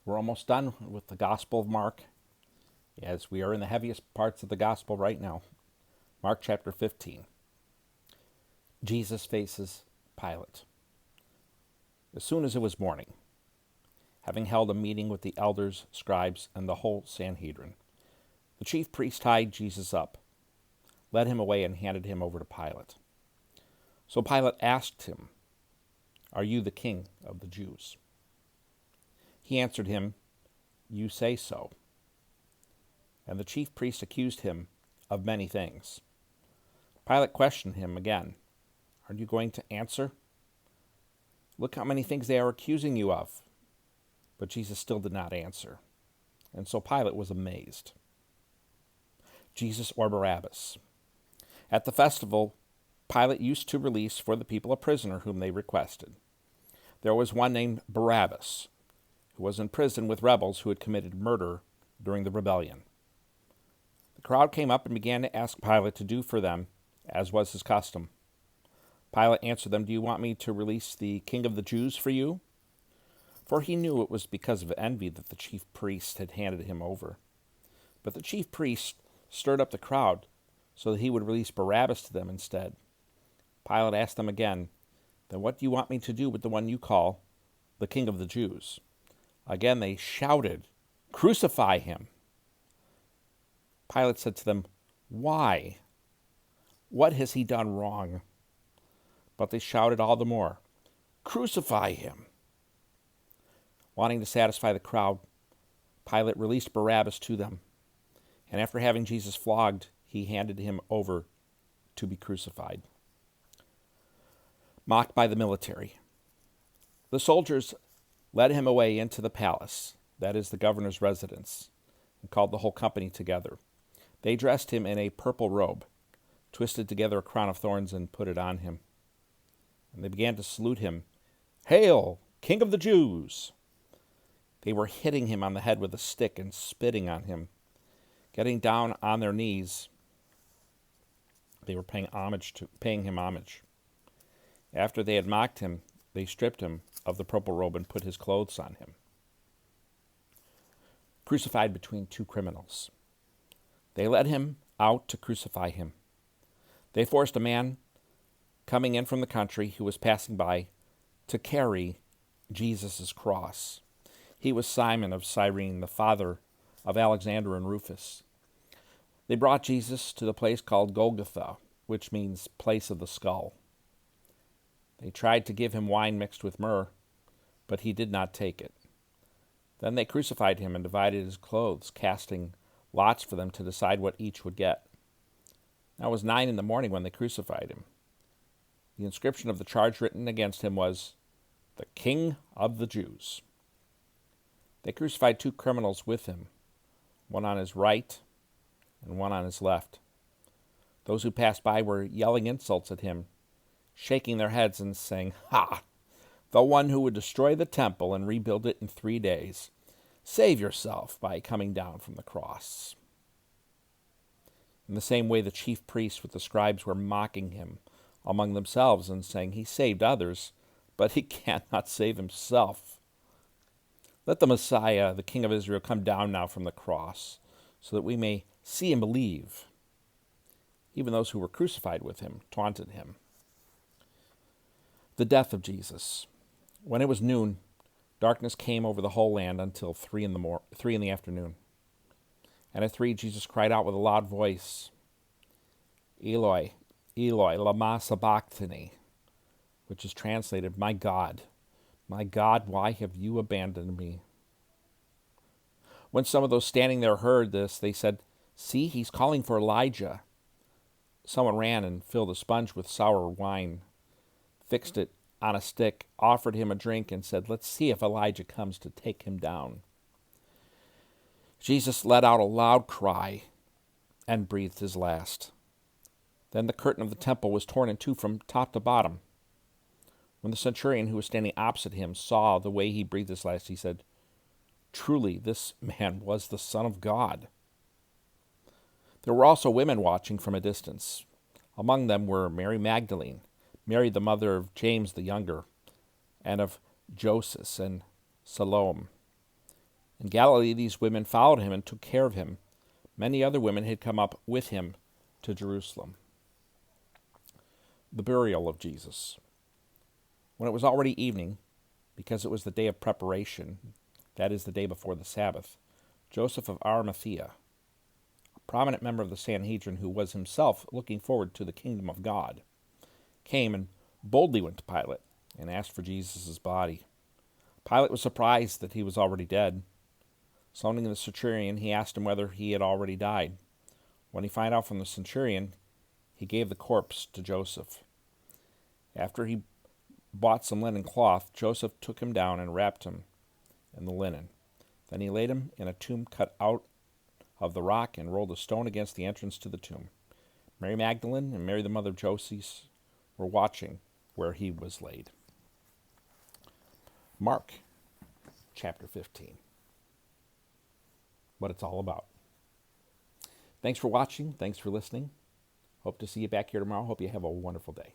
We're almost done with the Gospel of Mark, as we are in the heaviest parts of the Gospel right now. Mark chapter 15. Jesus faces Pilate. As soon as it was morning, having held a meeting with the elders, scribes, and the whole Sanhedrin, the chief priest tied Jesus up, led him away, and handed him over to Pilate. So Pilate asked him, "Are you the king of the Jews?" He answered him, "You say so." And the chief priest accused him of many things. Pilate questioned him again. "Are you going to answer? Look how many things they are accusing you of." But Jesus still did not answer. And so Pilate was amazed. Jesus or Barabbas. At the festival, Pilate used to release for the people a prisoner whom they requested. There was one named Barabbas, who was in prison with rebels who had committed murder during the rebellion. The crowd came up and began to ask Pilate to do for them as was his custom. Pilate answered them, "Do you want me to release the king of the Jews for you?" For he knew it was because of envy that the chief priest had handed him over. But the chief priest stirred up the crowd so that he would release Barabbas to them instead. Pilate asked them again, "Then what do you want me to do with the one you call the king of the Jews?" Again they shouted, "Crucify him!" Pilate said to them, "Why? What has he done wrong?" But they shouted all the more, "Crucify him!" Wanting to satisfy the crowd, Pilate released Barabbas to them, and after having Jesus flogged, he handed him over to be crucified. Mocked by the military. The soldiers led him away into the palace, that is the governor's residence, and called the whole company together. They dressed him in a purple robe, twisted together a crown of thorns, and put it on him. And they began to salute him, "Hail, King of the Jews!" They were hitting him on the head with a stick and spitting on him. Getting down on their knees, they were paying him homage. After they had mocked him, they stripped him of the purple robe and put his clothes on him. Crucified between two criminals. They led him out to crucify him. They forced a man coming in from the country who was passing by to carry Jesus' cross. He was Simon of Cyrene, the father of Alexander and Rufus. They brought Jesus to the place called Golgotha, which means place of the skull. They tried to give him wine mixed with myrrh, but he did not take it. Then they crucified him and divided his clothes, casting lots for them to decide what each would get. Now it was 9 a.m. when they crucified him. The inscription of the charge written against him was, "The King of the Jews." They crucified 2 criminals with him, one on his right and one on his left. Those who passed by were yelling insults at him, shaking their heads and saying, "Ha! The one who would destroy the temple and rebuild it in 3 days. Save yourself by coming down from the cross." In the same way, the chief priests with the scribes were mocking him among themselves and saying, "He saved others, but he cannot save himself. Let the Messiah, the King of Israel, come down now from the cross, so that we may see and believe." Even those who were crucified with him taunted him. The death of Jesus. When it was noon, darkness came over the whole land until 3 in the afternoon. And at 3, Jesus cried out with a loud voice, "Eloi, Eloi, lama sabachthani," which is translated, my God, why have you abandoned me?" When some of those standing there heard this, they said, "See, he's calling for Elijah." Someone ran and filled a sponge with sour wine, fixed it on a stick, offered him a drink, and said, "Let's see if Elijah comes to take him down." Jesus let out a loud cry and breathed his last. Then the curtain of the temple was torn in two from top to bottom. When the centurion who was standing opposite him saw the way he breathed his last, he said, "Truly, this man was the Son of God." There were also women watching from a distance. Among them were Mary Magdalene, Mary the mother of James the younger, and of Joseph and Salome. In Galilee, these women followed him and took care of him. Many other women had come up with him to Jerusalem. The burial of Jesus. When it was already evening, because it was the day of preparation, that is, the day before the Sabbath, Joseph of Arimathea, a prominent member of the Sanhedrin who was himself looking forward to the kingdom of God, came and boldly went to Pilate and asked for Jesus' body. Pilate was surprised that he was already dead. Summoning the centurion, he asked him whether he had already died. When he found out from the centurion, he gave the corpse to Joseph. After he bought some linen cloth, Joseph took him down and wrapped him in the linen. Then he laid him in a tomb cut out of the rock and rolled a stone against the entrance to the tomb. Mary Magdalene and Mary the mother of Joses were watching where he was laid. Mark chapter 15. What it's all about. Thanks for watching. Thanks for listening. Hope to see you back here tomorrow. Hope you have a wonderful day.